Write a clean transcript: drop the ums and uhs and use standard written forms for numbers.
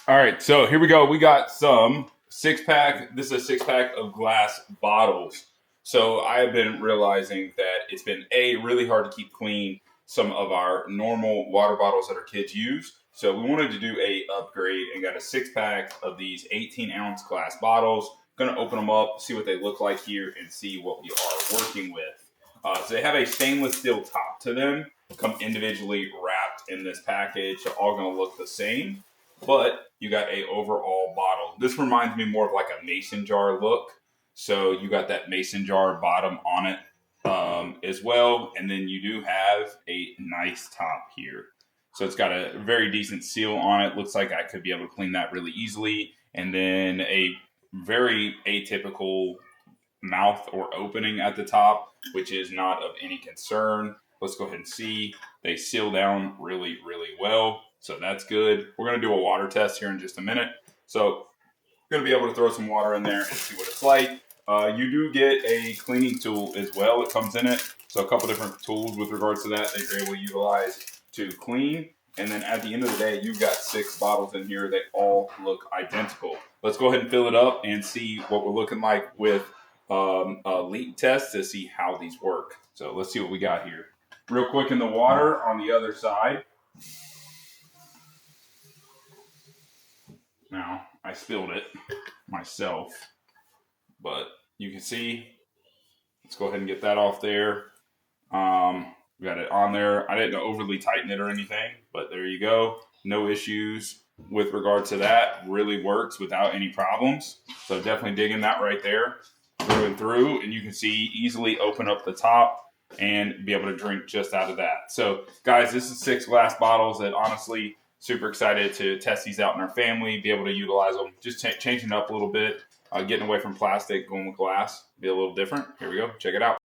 All right, so here we go. We got some six pack. This is a six pack of glass bottles. So I have been realizing that it's been really hard to keep clean some of our normal water bottles that our kids use. So we wanted to do a upgrade and got a six pack of these 18-ounce glass bottles. Going to open them up, see what they look like here, and see what we are working with. So they have a stainless steel top to them. Come individually wrapped in this package. They're all going to look the same, but you got a overall bottle. This reminds me more of like a mason jar look. So you got that mason jar bottom on it as well, and then you do have a nice top here. So it's got a very decent seal on it. Looks like I could be able to clean that really easily. And then a very atypical mouth or opening at the top, which is not of any concern. Let's go ahead and see. They seal down really, really well. So that's good. We're going to do a water test here in just a minute. So going to be able to throw some water in there and see what it's like. You do get a cleaning tool as well. It comes in it. So a couple different tools with regards to that you're able to utilize to clean. And then at the end of the day, you've got 6 bottles in here. They all look identical. Let's go ahead and fill it up and see what we're looking like with a leak test to see how these work. So let's see what we got here. Real quick in the water on the other side. Now, I spilled it myself, but you can see, let's go ahead and get that off there. We got it on there. I didn't overly tighten it or anything, but there you go. No issues with regard to that. Really works without any problems. So definitely digging that right there through and through. And you can see easily open up the top and be able to drink just out of that. So guys, this is 6 glass bottles that honestly super excited to test these out in our family, be able to utilize them, just changing it up a little bit, getting away from plastic, going with glass, be a little different. Here we go. Check it out.